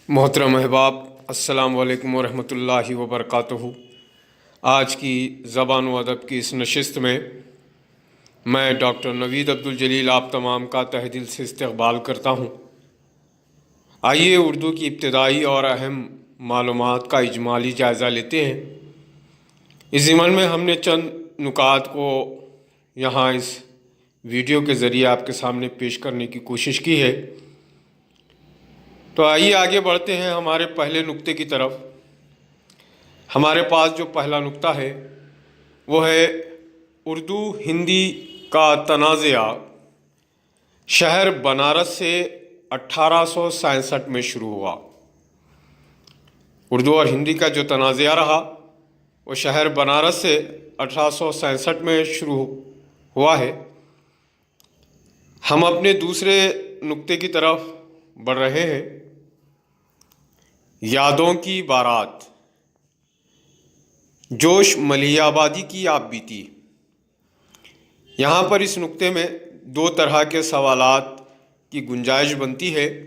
محترم احباب، السلام علیکم ورحمۃ اللہ وبرکاتہ۔ آج کی زبان و ادب کی اس نشست میں میں ڈاکٹر نوید عبدالجلیل آپ تمام کا تہہ دل سے استقبال کرتا ہوں۔ آئیے اردو کی ابتدائی اور اہم معلومات کا اجمالی جائزہ لیتے ہیں۔ اس ضمن میں ہم نے چند نکات کو یہاں اس ویڈیو کے ذریعے آپ کے سامنے پیش کرنے کی کوشش کی ہے۔ تو آئیے آگے بڑھتے ہیں ہمارے پہلے نقطے کی طرف۔ ہمارے پاس جو پہلا نقطہ ہے وہ ہے اردو ہندی کا تنازعہ شہر بنارس سے 1867 میں شروع ہوا۔ اردو اور ہندی کا جو تنازعہ رہا وہ شہر بنارس سے 1867 میں شروع ہوا ہے۔ ہم اپنے دوسرے نقطے کی طرف بڑھ رہے ہیں۔ یادوں کی بارات، جوش ملیح آبادی کی آپ بیتی۔ یہاں پر اس نقطے میں دو طرح کے سوالات کی گنجائش بنتی ہے۔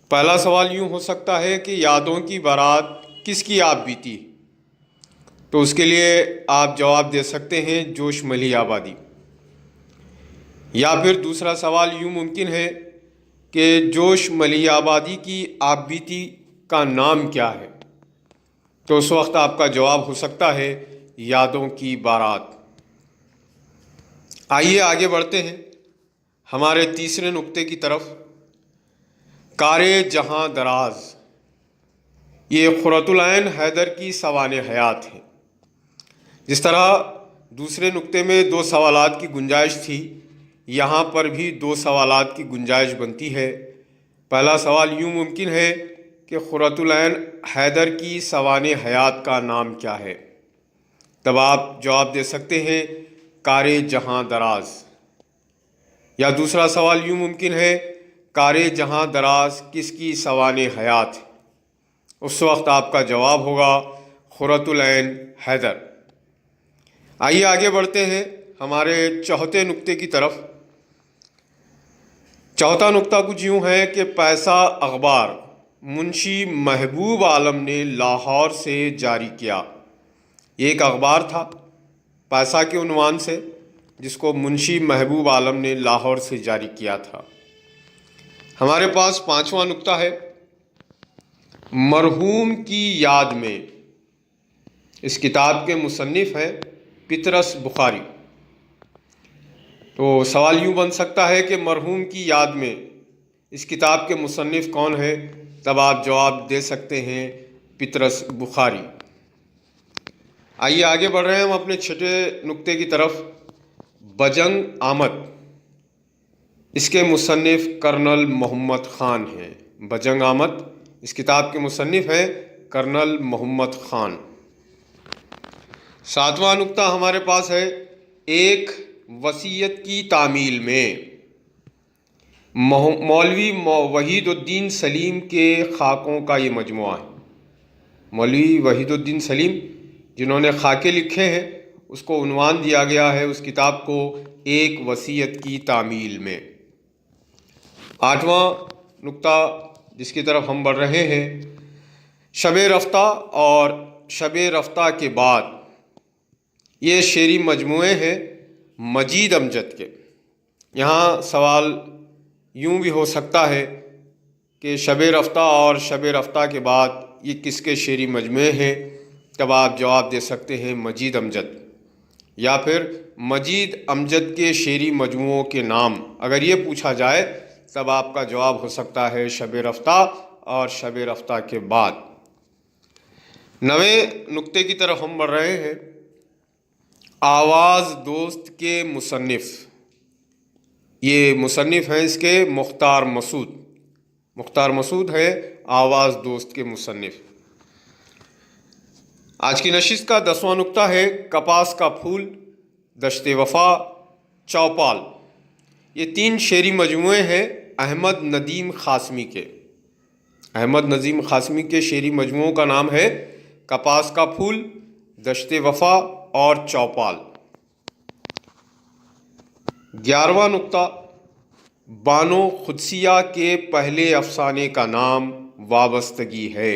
پہلا سوال یوں ہو سکتا ہے کہ یادوں کی بارات کس کی آپ بیتی؟ تو اس کے لیے آپ جواب دے سکتے ہیں جوش ملیح آبادی۔ یا پھر دوسرا سوال یوں ممکن ہے کہ جوش ملیح آبادی کی آپ بیتی کا نام کیا ہے؟ تو اس وقت آپ کا جواب ہو سکتا ہے یادوں کی بارات۔ آئیے آگے بڑھتے ہیں ہمارے تیسرے نقطے کی طرف۔ کار جہاں دراز، یہ قرۃ العین حیدر کی سوانح حیات ہے۔ جس طرح دوسرے نقطے میں دو سوالات کی گنجائش تھی، یہاں پر بھی دو سوالات کی گنجائش بنتی ہے۔ پہلا سوال یوں ممکن ہے کہ قرۃ العین حیدر کی سوانح حیات کا نام کیا ہے؟ تب آپ جواب دے سکتے ہیں کار جہاں دراز۔ یا دوسرا سوال یوں ممکن ہے کار جہاں دراز کس کی سوانح حیات ہے؟ اس وقت آپ کا جواب ہوگا قرۃ العین حیدر۔ آئیے آگے بڑھتے ہیں ہمارے چوتھے نقطے کی طرف۔ چوتھا نقطہ کچھ یوں ہے کہ پیسہ اخبار منشی محبوب عالم نے لاہور سے جاری کیا۔ یہ ایک اخبار تھا پیسہ کے عنوان سے، جس کو منشی محبوب عالم نے لاہور سے جاری کیا تھا۔ ہمارے پاس پانچواں نقطہ ہے مرحوم کی یاد میں۔ اس کتاب کے مصنف ہیں پطرس بخاری۔ تو سوال یوں بن سکتا ہے کہ مرحوم کی یاد میں اس کتاب کے مصنف کون ہے؟ تب آپ جواب دے سکتے ہیں پطرس بخاری۔ آئیے آگے بڑھ رہے ہیں ہم اپنے چھٹے نقطے کی طرف۔ بجنگ آمد، اس کے مصنف کرنل محمد خان ہیں۔ بجنگ آمد اس کتاب کے مصنف ہیں کرنل محمد خان۔ ساتواں نقطہ ہمارے پاس ہے ایک وصیت کی تعمیل میں۔ مولوی وحید الدین سلیم کے خاکوں کا یہ مجموعہ ہے۔ مولوی وحید الدین سلیم جنہوں نے خاکے لکھے ہیں، اس کو عنوان دیا گیا ہے اس کتاب کو ایک وصیت کی تعمیل میں۔ آٹھواں نقطہ جس کی طرف ہم بڑھ رہے ہیں، شب رفتہ اور شب رفتہ کے بعد، یہ شعری مجموعے ہیں مجید امجد کے۔ یہاں سوال یوں بھی ہو سکتا ہے کہ شب رفتہ اور شب رفتہ کے بعد یہ کس کے شعری مجموعے ہیں؟ تب آپ جواب دے سکتے ہیں مجید امجد۔ یا پھر مجید امجد کے شعری مجموعوں کے نام اگر یہ پوچھا جائے تب آپ کا جواب ہو سکتا ہے شب رفتہ اور شب رفتہ کے بعد۔ نویں نقطے کی طرف ہم بڑھ رہے ہیں۔ آواز دوست کے مصنف، یہ مصنف ہیں اس کے مختار مسعود۔ مختار مسعود ہے آواز دوست کے مصنف۔ آج کی نشست کا 10واں نقطہ ہے کپاس کا پھول، دشت وفا، چوپال۔ یہ تین شعری مجموعے ہیں احمد ندیم قاسمی کے۔ احمد ندیم قاسمی کے شعری مجموعوں کا نام ہے کپاس کا پھول، دشت وفا اور چوپال۔ 11واں نقطہ بانو قدسیہ کے پہلے افسانے کا نام وابستگی ہے۔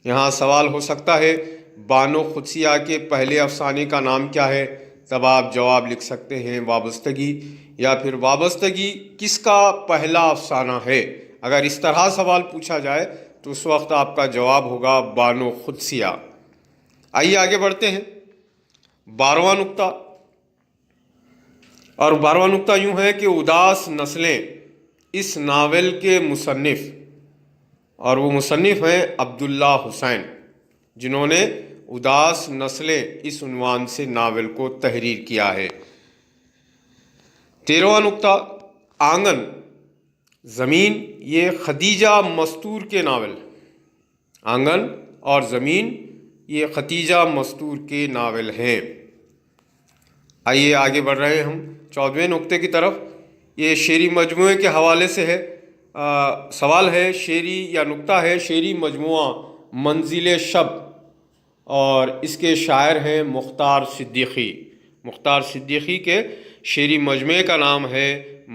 یہاں سوال ہو سکتا ہے بانو قدسیہ کے پہلے افسانے کا نام کیا ہے؟ تب آپ جواب لکھ سکتے ہیں وابستگی، یا پھر وابستگی کس کا پہلا افسانہ ہے۔ اگر اس طرح سوال پوچھا جائے تو اس وقت آپ کا جواب ہوگا بانو قدسیہ۔ آئیے آگے بڑھتے ہیں۔ 12واں نقطہ، اور 12واں نقطہ یوں ہے کہ اداس نسلیں اس ناول کے مصنف، اور وہ مصنف ہیں عبداللہ حسین، جنہوں نے اداس نسلیں اس عنوان سے ناول کو تحریر کیا ہے۔ 13واں نقطہ، آنگن زمین، یہ خدیجہ مستور کے ناول، آنگن اور زمین یہ خدیجہ مستور کے ناول ہیں۔ آئیے آگے بڑھ رہے ہیں ہم 14ویں نقطے کی طرف۔ یہ شعری مجموعے کے حوالے سے ہے، سوال ہے شعری یا نقطہ ہے شعری مجموعہ منزل شب، اور اس کے شاعر ہیں مختار صدیقی۔ مختار صدیقی کے شعری مجموعے کا نام ہے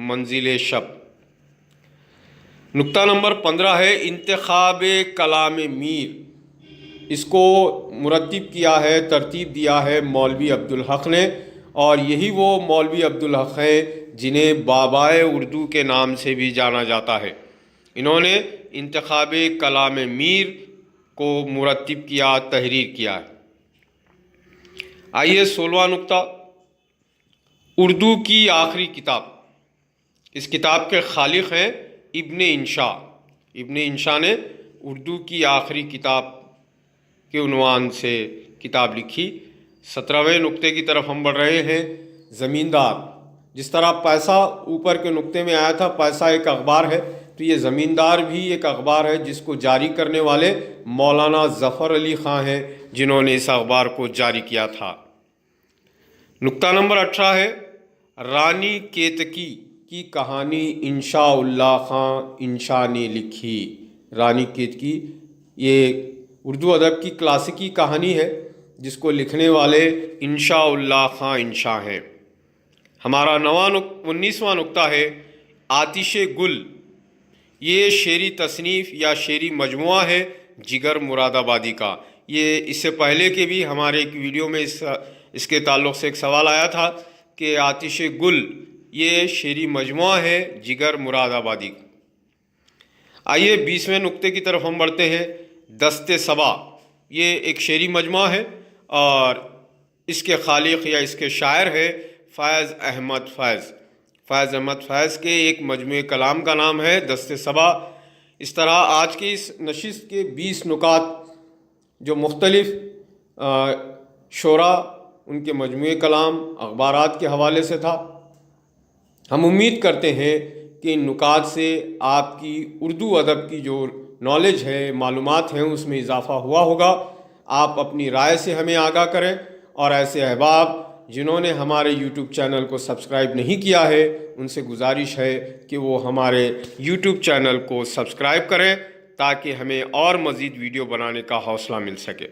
منزل شب۔ نقطہ نمبر 15 ہے انتخاب کلام میر، اس کو مرتب کیا ہے، ترتیب دیا ہے مولوی عبدالحق نے، اور یہی وہ مولوی عبدالحق ہیں جنہیں بابائے اردو کے نام سے بھی جانا جاتا ہے۔ انہوں نے انتخاب کلام میر کو مرتب کیا، تحریر کیا ہے۔ آئیے 16واں نقطہ، اردو کی آخری کتاب۔ اس کتاب کے خالق ہیں ابن انشا۔ ابن انشا نے اردو کی آخری کتاب کے عنوان سے کتاب لکھی۔ 17ویں نقطے کی طرف ہم بڑھ رہے ہیں، زمیندار۔ جس طرح پیسہ اوپر کے نقطے میں آیا تھا، پیسہ ایک اخبار ہے، تو یہ زمیندار بھی ایک اخبار ہے جس کو جاری کرنے والے مولانا ظفر علی خاں ہیں، جنہوں نے اس اخبار کو جاری کیا تھا۔ نقطہ نمبر 18 ہے رانی کیتکی کی کہانی انشاء اللہ خاں انشا نے لکھی۔ رانی کیتکی یہ اردو ادب کی کلاسیکی کہانی ہے جس کو لکھنے والے انشاء اللہ خاں انشا ہیں۔ ہمارا 19واں نقطہ ہے آتش گل، یہ شعری تصنیف یا شعری مجموعہ ہے جگر مراد آبادی کا۔ یہ اس سے پہلے کے بھی ہمارے ایک ویڈیو میں اس کے تعلق سے ایک سوال آیا تھا کہ آتش گل یہ شعری مجموعہ ہے جگر مراد آبادی کا۔ آئیے 20ویں نقطے کی طرف ہم بڑھتے ہیں، دست صبا، یہ ایک شعری مجموعہ ہے اور اس کے خالق یا اس کے شاعر ہے فیض احمد فیض۔ فیض احمد فیض کے ایک مجموعہ کلام کا نام ہے دست صبا۔ اس طرح آج کی اس نشست کے 20 نکات جو مختلف شعراء ان کے مجموعہ کلام اخبارات کے حوالے سے تھا۔ ہم امید کرتے ہیں کہ ان نکات سے آپ کی اردو ادب کی جو نالج ہے، معلومات ہیں، اس میں اضافہ ہوا ہوگا۔ آپ اپنی رائے سے ہمیں آگاہ کریں، اور ایسے احباب جنہوں نے ہمارے یوٹیوب چینل کو سبسکرائب نہیں کیا ہے ان سے گزارش ہے کہ وہ ہمارے یوٹیوب چینل کو سبسکرائب کریں تاکہ ہمیں اور مزید ویڈیو بنانے کا حوصلہ مل سکے۔